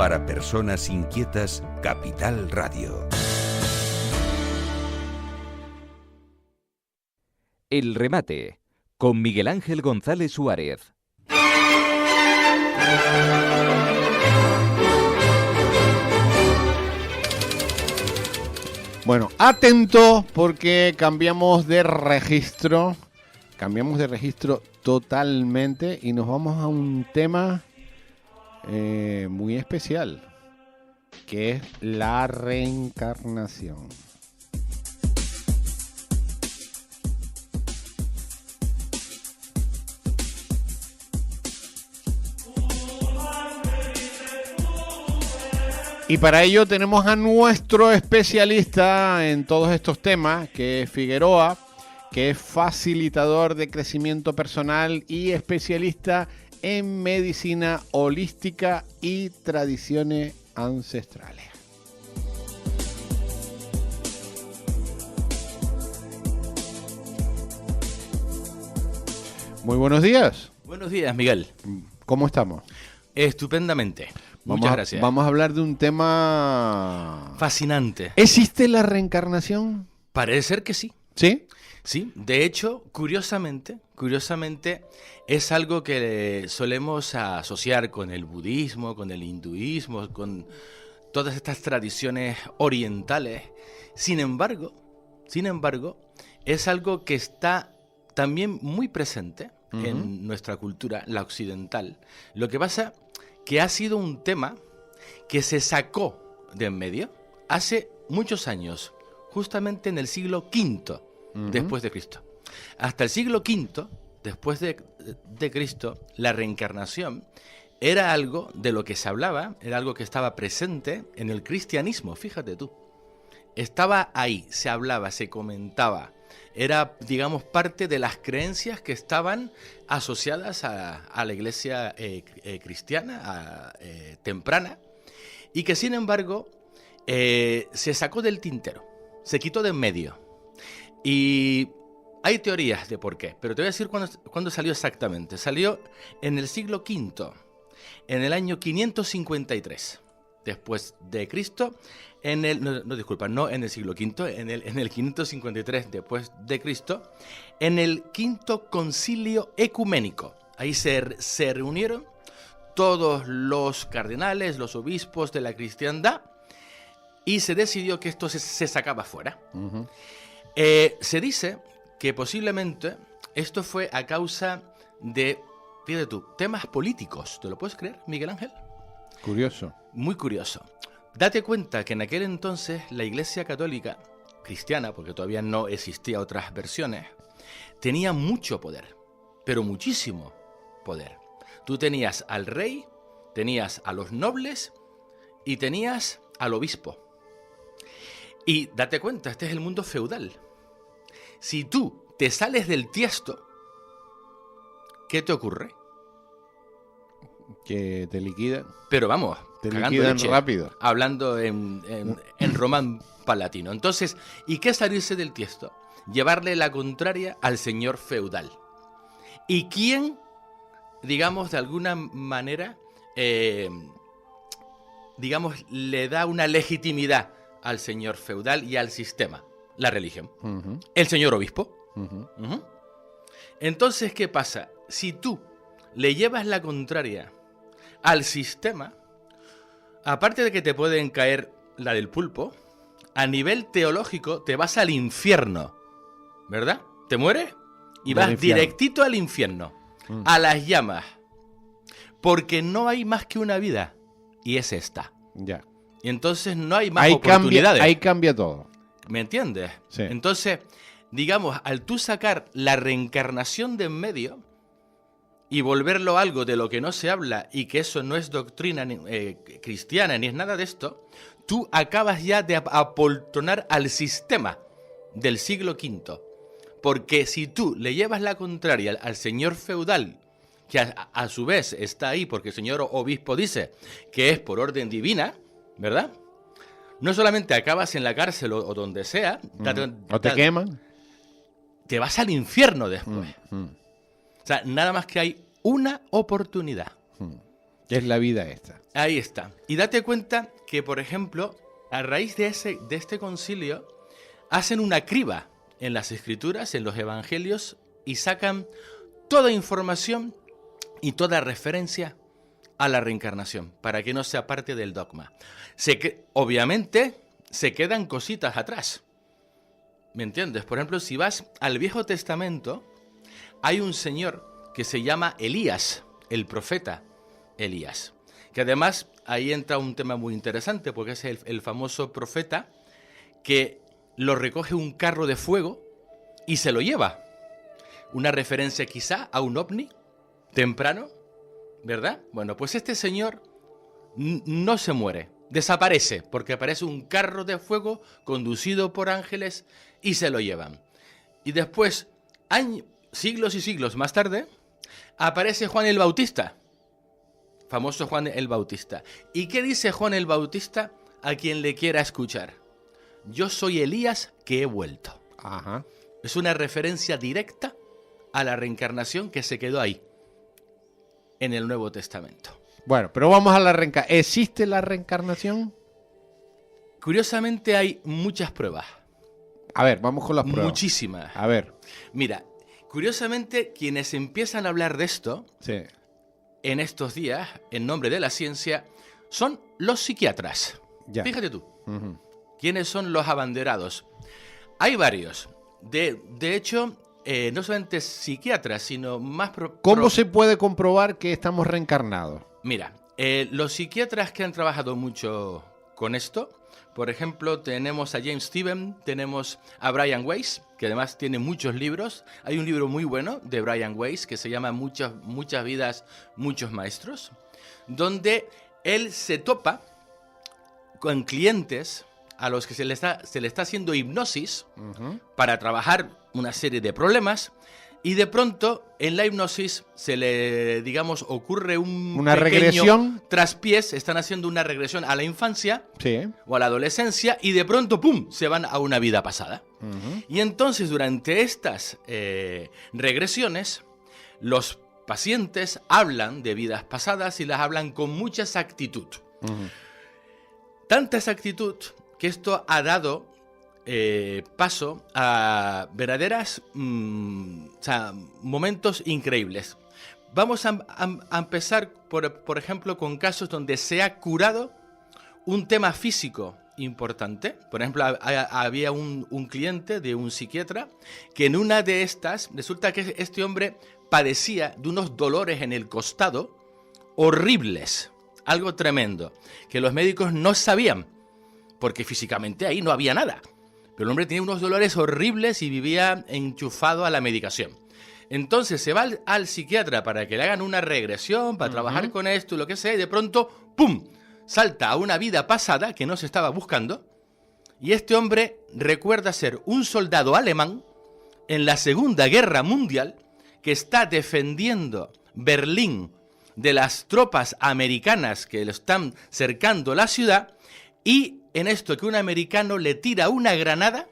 Para personas inquietas, Capital Radio. El remate, con Miguel Ángel González Suárez. Bueno, atento porque cambiamos de registro totalmente y nos vamos a un tema muy especial, que es la reencarnación. Y para ello tenemos a nuestro especialista en todos estos temas, que es Figueroa, que es facilitador de crecimiento personal y especialista en medicina holística y tradiciones ancestrales. Muy buenos días. Buenos días, Miguel. ¿Cómo estamos? Estupendamente. Muchas gracias. Vamos a hablar de un tema fascinante. ¿Existe la reencarnación? Parece ser que sí. ¿Sí? Sí, de hecho, curiosamente, es algo que solemos asociar con el budismo, con el hinduismo, con todas estas tradiciones orientales. Sin embargo, es algo que está también muy presente en nuestra cultura, la occidental. Lo que pasa que ha sido un tema que se sacó de en medio hace muchos años, justamente en el siglo V después de Cristo. Hasta el siglo V después de Cristo, la reencarnación era algo de lo que se hablaba, era algo que estaba presente en el cristianismo, fíjate tú. Estaba ahí, se hablaba, se comentaba. Era, digamos, parte de las creencias que estaban asociadas a la iglesia cristiana temprana, y que sin embargo se sacó del tintero, se quitó de en medio. Y hay teorías de por qué, pero te voy a decir cuándo salió exactamente. Salió en el siglo V, en el año 553 después de Cristo. No en el siglo V, en el 553 después de Cristo, en el quinto concilio ecuménico. Ahí se reunieron todos los cardenales, los obispos de la cristiandad, y se decidió que esto se sacaba fuera. Se dice que posiblemente esto fue a causa de, fíjate tú, temas políticos. ¿Te lo puedes creer, Miguel Ángel? Curioso. Muy curioso. Date cuenta que en aquel entonces la Iglesia Católica cristiana, porque todavía no existían otras versiones, tenía mucho poder, pero muchísimo poder. Tú tenías al rey, tenías a los nobles y tenías al obispo. Y date cuenta, este es el mundo feudal. Si tú te sales del tiesto, ¿qué te ocurre? Que te liquidan. Pero vamos, te liquidan leche, rápido. Hablando en román palatino. Entonces, ¿y qué salirse del tiesto? Llevarle la contraria al señor feudal. ¿Y quién, digamos, de alguna manera, le da una legitimidad al señor feudal y al sistema? La religión. El señor obispo. Entonces, ¿qué pasa? Si tú le llevas la contraria al sistema, aparte de que te pueden caer la del pulpo, a nivel teológico te vas al infierno, ¿verdad? Te mueres y vas directito al infierno, a las llamas, porque no hay más que una vida, y es esta. Ya. Y entonces no hay más oportunidades. Ahí cambia todo. ¿Me entiendes? Sí. Entonces, digamos, al tú sacar la reencarnación de en medio y volverlo algo de lo que no se habla y que eso no es doctrina cristiana ni es nada de esto, tú acabas ya de apoltronar al sistema del siglo V. Porque si tú le llevas la contraria al señor feudal, que a su vez está ahí porque el señor obispo dice que es por orden divina, ¿verdad? No solamente acabas en la cárcel o donde sea, o te queman, te vas al infierno después. O sea, nada más que hay una oportunidad. ¿Qué es la vida esta? Ahí está. Y date cuenta que, por ejemplo, a raíz de este concilio, hacen una criba en las escrituras, en los evangelios, y sacan toda información y toda referencia a la reencarnación, para que no sea parte del dogma. Obviamente, se quedan cositas atrás. ¿Me entiendes? Por ejemplo, si vas al Viejo Testamento, hay un señor que se llama Elías, el profeta Elías, que además ahí entra un tema muy interesante, porque es el famoso profeta que lo recoge un carro de fuego y se lo lleva. Una referencia quizá a un ovni temprano, ¿verdad? Bueno, pues este señor no se muere, desaparece, porque aparece un carro de fuego conducido por ángeles y se lo llevan. Y después, siglos y siglos más tarde, aparece Juan el Bautista, famoso Juan el Bautista. ¿Y qué dice Juan el Bautista a quien le quiera escuchar? Yo soy Elías que he vuelto. Ajá. Es una referencia directa a la reencarnación que se quedó ahí, en el Nuevo Testamento. Bueno, pero vamos a la reencarnación. ¿Existe la reencarnación? Curiosamente hay muchas pruebas. A ver, vamos con las pruebas. Muchísimas. A ver. Mira, curiosamente quienes empiezan a hablar de esto Sí. en estos días, en nombre de la ciencia, son los psiquiatras. Ya. Fíjate tú. Ujú. ¿Quiénes son los abanderados? Hay varios. De hecho, no solamente psiquiatras, sino más... ¿Cómo se puede comprobar que estamos reencarnados? Mira, los psiquiatras que han trabajado mucho con esto, por ejemplo, tenemos a James Stephen, tenemos a Brian Weiss, que además tiene muchos libros. Hay un libro muy bueno de Brian Weiss que se llama Muchas vidas, muchos maestros, donde él se topa con clientes a los que se le está haciendo hipnosis para trabajar una serie de problemas, y de pronto en la hipnosis se le, digamos, ocurre una regresión, traspiés, están haciendo una regresión a la infancia, sí, o a la adolescencia, y de pronto, ¡pum!, se van a una vida pasada. Y entonces durante estas regresiones, los pacientes hablan de vidas pasadas y las hablan con mucha exactitud. Tanta exactitud que esto ha dado paso a verdaderas momentos increíbles. Vamos a empezar, por ejemplo, con casos donde se ha curado un tema físico importante. Por ejemplo, había un cliente de un psiquiatra que en una de estas, resulta que este hombre padecía de unos dolores en el costado horribles, algo tremendo, que los médicos no sabían, porque físicamente ahí no había nada. Pero el hombre tenía unos dolores horribles y vivía enchufado a la medicación. Entonces se va al psiquiatra para que le hagan una regresión, para trabajar con esto y lo que sea, y de pronto, ¡pum!, salta a una vida pasada que no se estaba buscando, y este hombre recuerda ser un soldado alemán en la Segunda Guerra Mundial que está defendiendo Berlín de las tropas americanas que le están cercando la ciudad, y en esto que un americano le tira una granada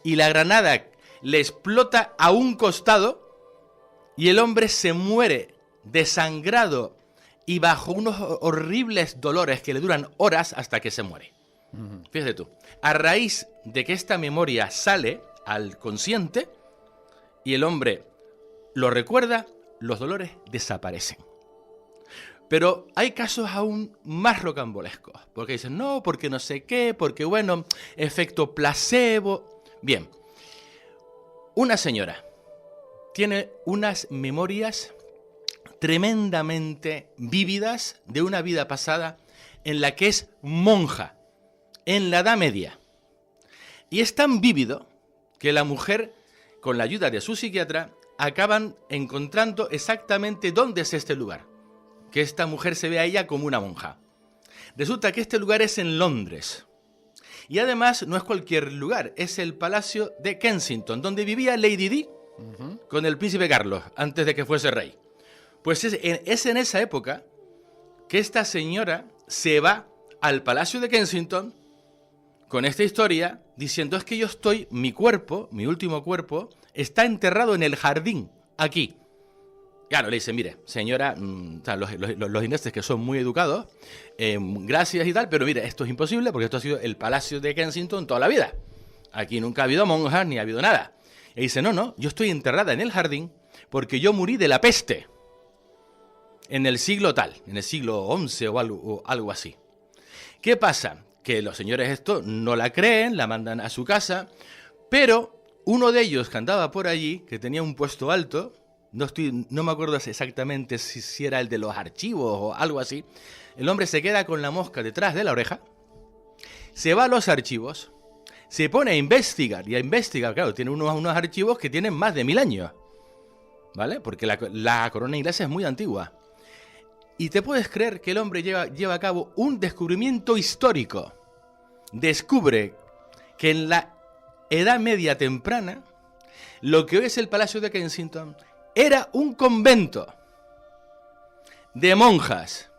y la granada le explota a un costado y el hombre se muere desangrado y bajo unos horribles dolores que le duran horas hasta que se muere. Fíjate tú, a raíz de que esta memoria sale al consciente y el hombre lo recuerda, los dolores desaparecen. Pero hay casos aún más rocambolescos, porque dicen, no, porque no sé qué, porque bueno, efecto placebo. Bien, una señora tiene unas memorias tremendamente vívidas de una vida pasada en la que es monja, en la Edad Media. Y es tan vívido que la mujer, con la ayuda de su psiquiatra, acaban encontrando exactamente dónde es este lugar, que esta mujer se ve a ella como una monja. Resulta que este lugar es en Londres. Y además no es cualquier lugar, es el Palacio de Kensington, donde vivía Lady Di con el príncipe Carlos, antes de que fuese rey. Pues es en esa época que esta señora se va al Palacio de Kensington con esta historia, diciendo, es que yo estoy, mi cuerpo, mi último cuerpo, está enterrado en el jardín, aquí. Claro, le dice, mire, señora, o sea, los ingleses que son muy educados, gracias y tal, pero mire, esto es imposible porque esto ha sido el Palacio de Kensington toda la vida. Aquí nunca ha habido monjas ni ha habido nada. Y dice, no, yo estoy enterrada en el jardín porque yo morí de la peste en el siglo tal, en el siglo XI o algo así. ¿Qué pasa? Que los señores esto no la creen, la mandan a su casa, pero uno de ellos que andaba por allí, que tenía un puesto alto, no me acuerdo exactamente si era el de los archivos o algo así, el hombre se queda con la mosca detrás de la oreja, se va a los archivos, se pone a investigar, claro, tiene unos archivos que tienen más de 1000 años, ¿vale? Porque la corona inglesa es muy antigua. Y te puedes creer que el hombre lleva a cabo un descubrimiento histórico. Descubre que en la Edad Media temprana, lo que hoy es el Palacio de Kensington era un convento de monjas.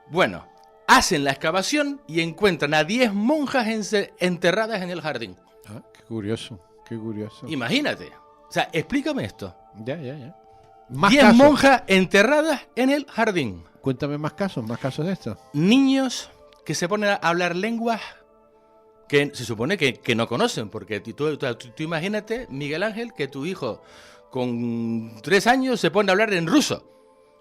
Bueno, hacen la excavación y encuentran a 10 monjas enterradas en el jardín. Ah, qué curioso, qué curioso. Imagínate. O sea, explícame esto. Ya. 10 monjas enterradas en el jardín. Cuéntame más casos de esto. Niños que se ponen a hablar lenguas que se supone que no conocen, porque tú imagínate, Miguel Ángel, que tu hijo con 3 años se pone a hablar en ruso,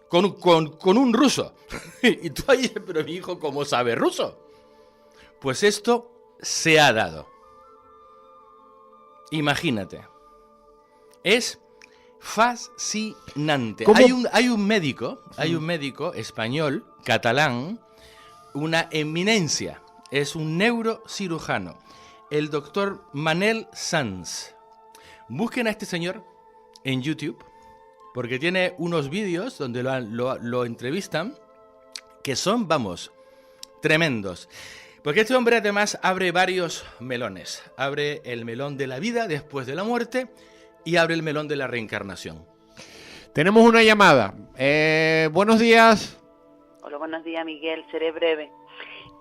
con un ruso. Y tú ahí, pero mi hijo, ¿cómo sabe ruso? Pues esto se ha dado. Imagínate. Es fascinante. Hay un médico español, catalán, una eminencia. Es un neurocirujano, el doctor Manel Sanz. Busquen a este señor en YouTube, porque tiene unos vídeos donde lo entrevistan, que son, vamos, tremendos. Porque este hombre además abre varios melones. Abre el melón de la vida después de la muerte y abre el melón de la reencarnación. Tenemos una llamada. Buenos días. Hola, buenos días, Miguel. Seré breve.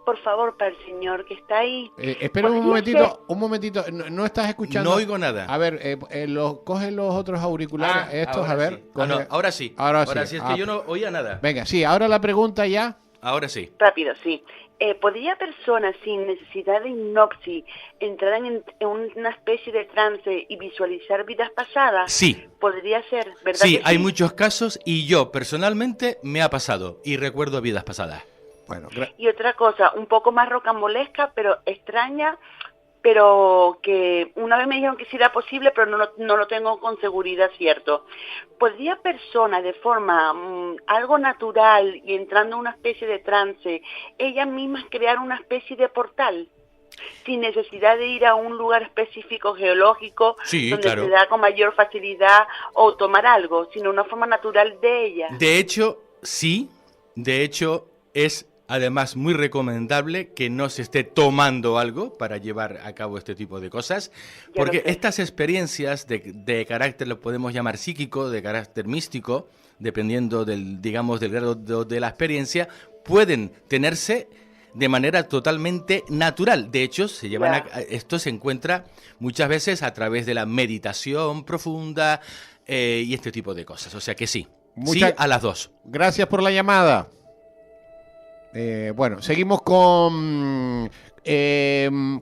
Por favor, para el señor que está ahí. Espera un momentito. No estás escuchando. No oigo nada. A ver, coge los otros auriculares. Estos, a ver. Sí. No, ahora sí. Ahora sí. Es que yo no oía nada. Venga, sí, ahora la pregunta ya. Ahora sí. Rápido, sí. ¿Podría personas sin necesidad de hipnosis entrar en una especie de trance y visualizar vidas pasadas? Sí. Podría ser, ¿verdad? Sí, que hay muchos casos y yo personalmente me ha pasado y recuerdo vidas pasadas. Bueno, y otra cosa, un poco más rocambolesca, pero extraña, pero que una vez me dijeron que sí era posible, pero no lo tengo con seguridad cierto. ¿Podría persona de forma algo natural y entrando en una especie de trance, ellas mismas crear una especie de portal? Sin necesidad de ir a un lugar específico geológico, sí, donde claro, se da con mayor facilidad o tomar algo, sino una forma natural de ella. De hecho, sí. De hecho, es además muy recomendable que no se esté tomando algo para llevar a cabo este tipo de cosas, porque estas experiencias de carácter, lo podemos llamar psíquico, de carácter místico, dependiendo del grado de la experiencia, pueden tenerse de manera totalmente natural. De hecho, esto se encuentra muchas veces a través de la meditación profunda y este tipo de cosas. O sea que sí, sí a las dos. Gracias por la llamada. Bueno, seguimos con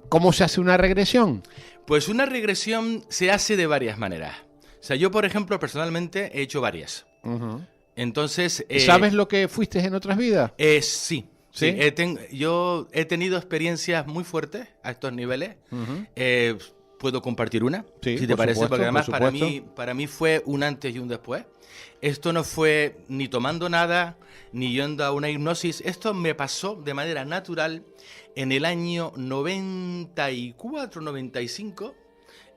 ¿cómo se hace una regresión? Pues una regresión se hace de varias maneras. O sea, yo, por ejemplo, personalmente he hecho varias. Uh-huh. Entonces... ¿sabes lo que fuiste en otras vidas? Sí. Yo he tenido experiencias muy fuertes a estos niveles. Uh-huh. ¿Puedo compartir una? Sí, si te parece, supuesto, porque además para mí fue un antes y un después. Esto no fue ni tomando nada, ni yendo a una hipnosis. Esto me pasó de manera natural en el año 94-95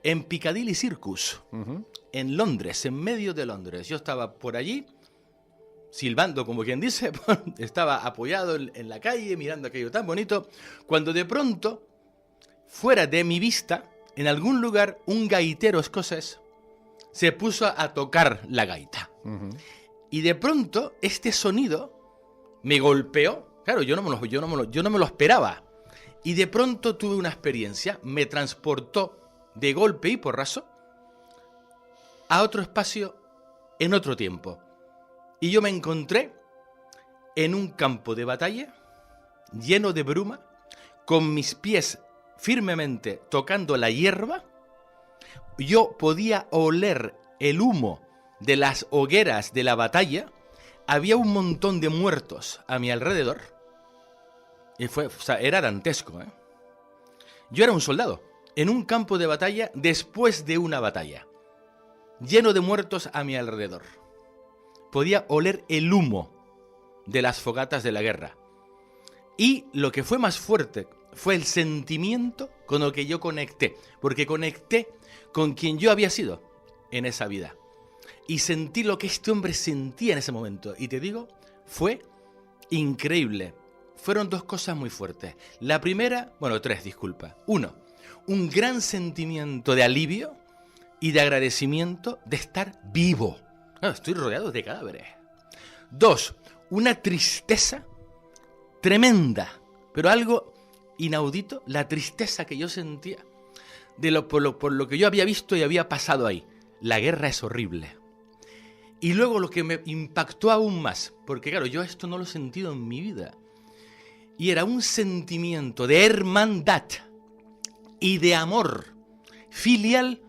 en Piccadilly Circus, uh-huh, en Londres, en medio de Londres. Yo estaba por allí, silbando, como quien dice, estaba apoyado en la calle, mirando aquello tan bonito, cuando de pronto, fuera de mi vista, en algún lugar, un gaitero escocés se puso a tocar la gaita. Uh-huh. Y de pronto, este sonido me golpeó. Claro, yo no me lo esperaba. Y de pronto tuve una experiencia, me transportó de golpe y porrazo a otro espacio en otro tiempo. Y yo me encontré en un campo de batalla lleno de bruma, con mis pies firmemente tocando la hierba. Yo podía oler el humo de las hogueras de la batalla. Había un montón de muertos a mi alrededor. Y era dantesco, ¿eh? Yo era un soldado en un campo de batalla después de una batalla, lleno de muertos a mi alrededor. Podía oler el humo de las fogatas de la guerra. Y lo que fue más fuerte fue el sentimiento con el que yo conecté, porque conecté con quien yo había sido en esa vida. Y sentí lo que este hombre sentía en ese momento. Y te digo, fue increíble. Fueron dos cosas muy fuertes. La primera, bueno, tres, disculpa. Uno, un gran sentimiento de alivio y de agradecimiento de estar vivo. Estoy rodeado de cadáveres. Dos, una tristeza tremenda, pero algo inaudito, la tristeza que yo sentía por lo que yo había visto y había pasado ahí. La guerra es horrible. Y luego lo que me impactó aún más, porque claro, yo esto no lo he sentido en mi vida, y era un sentimiento de hermandad y de amor filial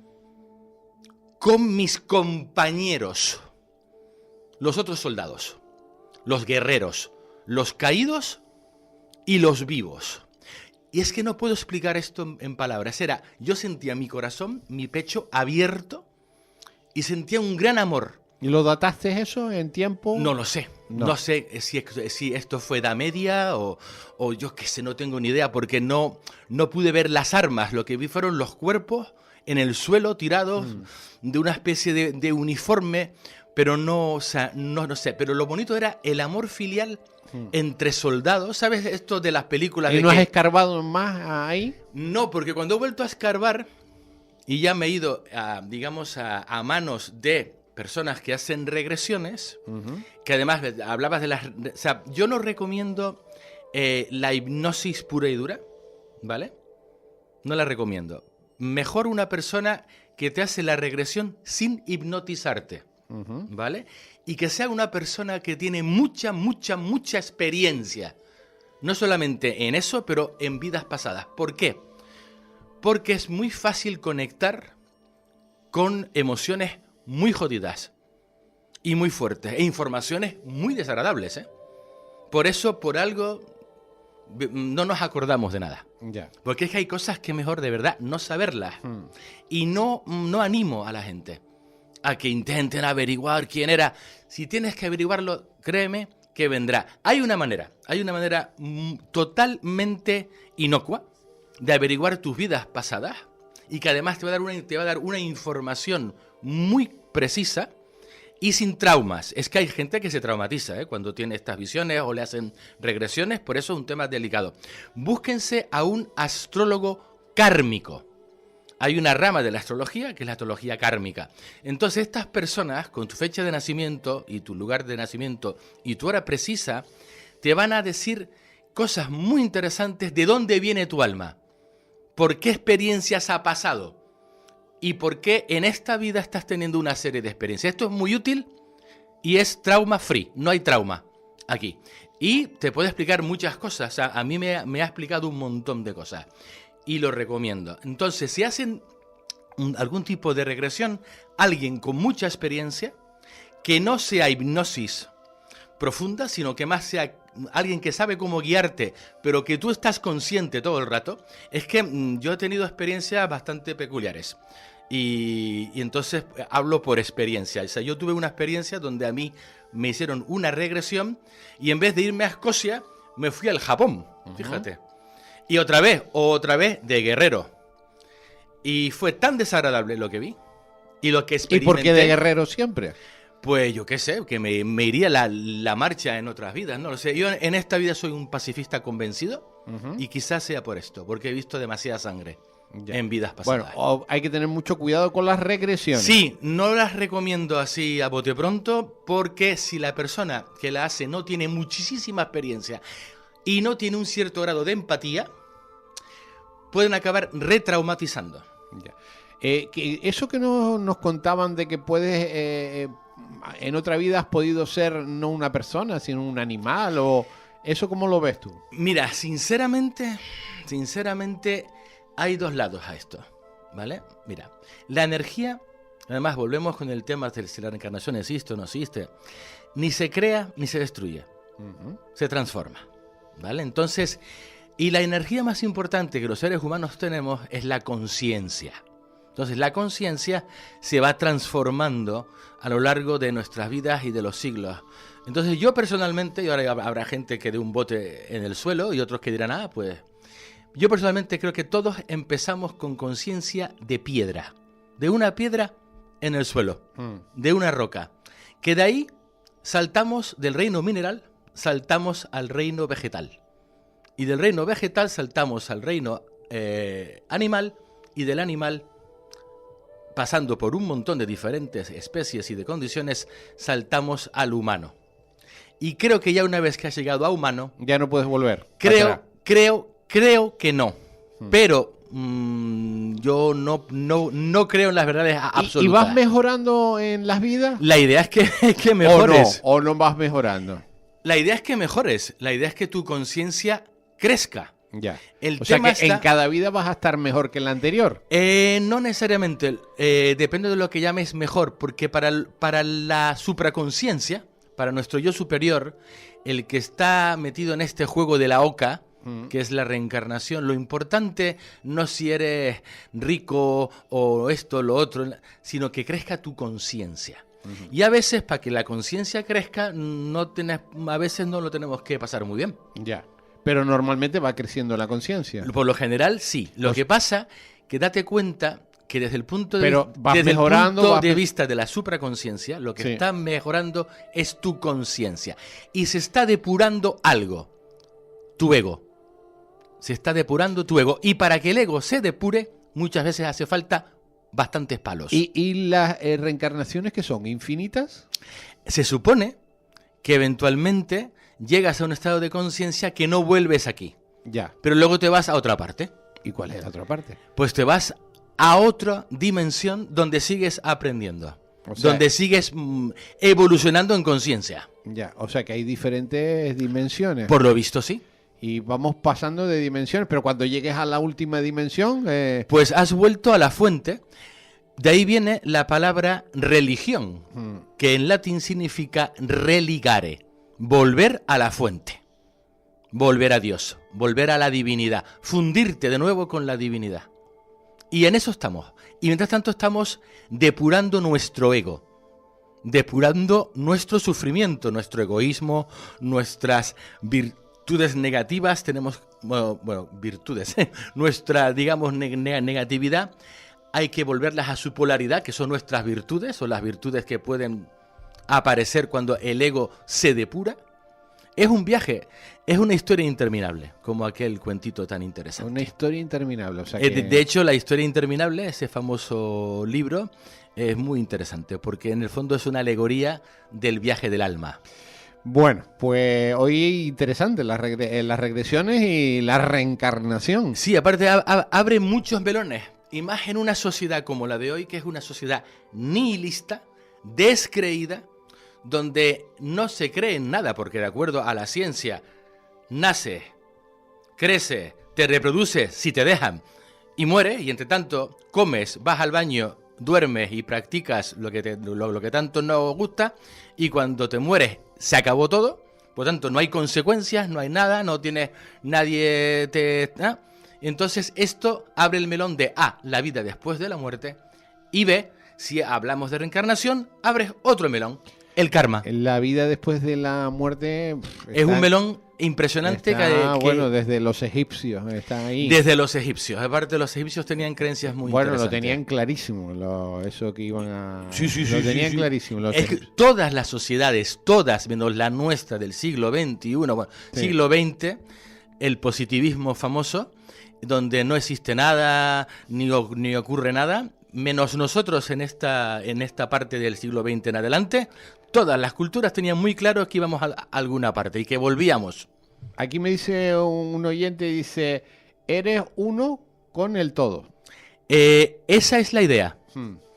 con mis compañeros, los otros soldados, los guerreros, los caídos y los vivos. Y es que no puedo explicar esto en palabras. Yo sentía mi corazón, mi pecho abierto y sentía un gran amor. ¿Y lo dataste eso en tiempo? No lo sé. No sé si esto fue edad media o yo qué sé, no tengo ni idea, porque no pude ver las armas. Lo que vi fueron los cuerpos en el suelo tirados de una especie de uniforme, pero no sé. Pero lo bonito era el amor filial entre soldados. ¿Sabes esto de las películas? ¿Y no has escarbado más ahí? No, porque cuando he vuelto a escarbar y ya me he ido, a manos de personas que hacen regresiones, que además hablabas de las... O sea, yo no recomiendo la hipnosis pura y dura, ¿vale? No la recomiendo. Mejor una persona que te hace la regresión sin hipnotizarte, ¿vale? Y que sea una persona que tiene mucha experiencia. No solamente en eso, pero en vidas pasadas. ¿Por qué? Porque es muy fácil conectar con emociones muy jodidas y muy fuertes e informaciones muy desagradables, ¿eh? Por eso, por algo, no nos acordamos de nada. Ya. Porque es que hay cosas que mejor de verdad no saberlas. Y no animo a la gente a que intenten averiguar quién era. Si tienes que averiguarlo, créeme que vendrá. Hay una manera totalmente inocua de averiguar tus vidas pasadas y que además te va a dar una información muy precisa y sin traumas. Es que hay gente que se traumatiza cuando tiene estas visiones o le hacen regresiones, por eso es un tema delicado. Búsquense a un astrólogo kármico. Hay una rama de la astrología que es la astrología kármica. Entonces estas personas, con tu fecha de nacimiento y tu lugar de nacimiento y tu hora precisa, te van a decir cosas muy interesantes de dónde viene tu alma, por qué experiencias ha pasado y por qué en esta vida estás teniendo una serie de experiencias. Esto es muy útil y es trauma free, no hay trauma aquí. Y te puede explicar muchas cosas, o sea, a mí me ha explicado un montón de cosas y lo recomiendo. Entonces, si hacen algún tipo de regresión, alguien con mucha experiencia, que no sea hipnosis profunda, sino que más sea alguien que sabe cómo guiarte, pero que tú estás consciente todo el rato. Es que yo he tenido experiencias bastante peculiares y entonces hablo por experiencia. O sea, yo tuve una experiencia donde a mí me hicieron una regresión y en vez de irme a Escocia, me fui al Japón, fíjate. Y otra vez de guerrero. Y fue tan desagradable lo que vi y lo que experimenté. ¿Y por qué de guerrero siempre? Pues yo qué sé, que me iría la marcha en otras vidas, no lo sé. Yo en esta vida soy un pacifista convencido y quizás sea por esto, porque he visto demasiada sangre en vidas pasadas. Bueno, hay que tener mucho cuidado con las regresiones. Sí, no las recomiendo así a bote pronto, porque si la persona que la hace no tiene muchísima experiencia y no tiene un cierto grado de empatía, pueden acabar retraumatizando. Ya. Eso que nos contaban de que puedes en otra vida has podido ser no una persona, sino un animal, o eso cómo lo ves tú? Mira, sinceramente, hay dos lados a esto, ¿vale? Mira, la energía, además volvemos con el tema de si la reencarnación existe o no existe, ni se crea ni se destruye, se transforma, ¿vale? Entonces, y la energía más importante que los seres humanos tenemos es la conciencia. Entonces, la conciencia se va transformando a lo largo de nuestras vidas y de los siglos. Entonces, yo personalmente, y ahora habrá gente que dé un bote en el suelo y otros que dirán, pues... Yo personalmente creo que todos empezamos con conciencia de piedra, de una piedra en el suelo, de una roca, que de ahí saltamos del reino mineral, saltamos al reino vegetal, y del reino vegetal saltamos al reino animal, y del animal, pasando por un montón de diferentes especies y de condiciones, saltamos al humano. Y creo que ya una vez que has llegado a humano... Ya no puedes volver. Creo que no, pero yo no creo en las verdades absolutas. ¿Y vas mejorando en las vidas? La idea es que mejores. ¿O no vas mejorando? La idea es que mejores, la idea es que tu conciencia crezca. Ya. El o sea tema que en cada vida vas a estar mejor que en la anterior. No necesariamente, depende de lo que llames mejor, porque para la supraconciencia, para nuestro yo superior, el que está metido en este juego de la oca, que es la reencarnación, lo importante no es si eres rico o esto, lo otro, sino que crezca tu conciencia. Y a veces, para que la conciencia crezca, a veces no lo tenemos que pasar muy bien. Ya. Pero normalmente va creciendo la conciencia. Por lo general, sí. Lo que pasa, que date cuenta que desde el punto de vista de la supraconciencia, lo que está mejorando es tu conciencia. Y se está depurando algo, tu ego. Se está depurando tu ego. Y para que el ego se depure, muchas veces hace falta bastantes palos. ¿Y las reencarnaciones que son? ¿Infinitas? Se supone que eventualmente llegas a un estado de conciencia que no vuelves aquí. Ya. Pero luego te vas a otra parte. ¿Y cuál es la otra parte? Pues te vas a otra dimensión donde sigues aprendiendo. O sea, donde sigues evolucionando en conciencia. Ya, o sea que hay diferentes dimensiones. Por lo visto, sí. Y vamos pasando de dimensiones, pero cuando llegues a la última dimensión... Pues has vuelto a la fuente. De ahí viene la palabra religión, que en latín significa religare, volver a la fuente, volver a Dios, volver a la divinidad, fundirte de nuevo con la divinidad. Y en eso estamos. Y mientras tanto estamos depurando nuestro ego, depurando nuestro sufrimiento, nuestro egoísmo, nuestras virtudes negativas, tenemos, virtudes, nuestra, digamos, negatividad, hay que volverlas a su polaridad, que son nuestras virtudes, o las virtudes que pueden aparecer cuando el ego se depura. Es un viaje, es una historia interminable, como aquel cuentito tan interesante. Una historia interminable, o sea que... De hecho, la historia interminable, ese famoso libro, es muy interesante, porque en el fondo es una alegoría del viaje del alma. Bueno, pues hoy interesante las regresiones y la reencarnación. Sí, aparte abre muchos melones, y más en una sociedad como la de hoy, que es una sociedad nihilista, descreída, donde no se cree en nada, porque de acuerdo a la ciencia, nace, crece, te reproduces si te dejan, y mueres, y entre tanto comes, vas al baño, duermes y practicas lo que tanto nos gusta, y cuando te mueres se acabó todo. Por tanto, no hay consecuencias, no hay nada, no tienes nadie Entonces esto abre el melón de A, la vida después de la muerte, y B, si hablamos de reencarnación, abres otro melón, el karma. La vida después de la muerte es un melón impresionante. Bueno, desde los egipcios está ahí. Desde los egipcios. Aparte, los egipcios tenían creencias muy interesantes. Bueno, lo tenían clarísimo, eso que iban a... Sí, lo tenían clarísimo. Es que todas las sociedades, todas, menos la nuestra del siglo XXI, siglo XX, el positivismo famoso, donde no existe nada, ni ocurre nada, menos nosotros en esta parte del siglo XX en adelante, todas las culturas tenían muy claro que íbamos a alguna parte y que volvíamos. Aquí me dice un oyente, dice, eres uno con el todo. Esa es la idea,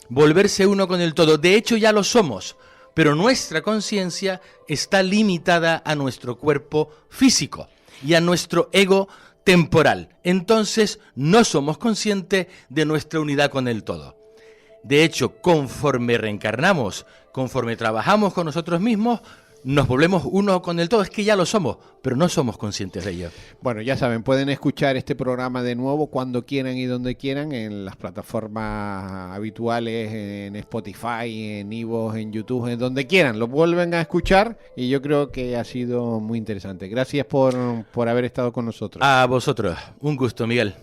volverse uno con el todo. De hecho ya lo somos, pero nuestra conciencia está limitada a nuestro cuerpo físico y a nuestro ego temporal. Entonces no somos conscientes de nuestra unidad con el todo. De hecho, conforme reencarnamos, conforme trabajamos con nosotros mismos, nos volvemos uno con el todo. Es que ya lo somos, pero no somos conscientes de ello. Bueno, ya saben, pueden escuchar este programa de nuevo cuando quieran y donde quieran en las plataformas habituales, en Spotify, en Ivo, en YouTube, en donde quieran. Lo vuelven a escuchar y yo creo que ha sido muy interesante. Gracias por haber estado con nosotros. A vosotros. Un gusto, Miguel.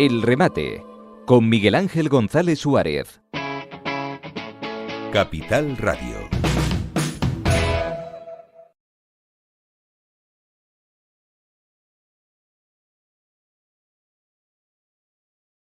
El remate, con Miguel Ángel González Suárez. Capital Radio.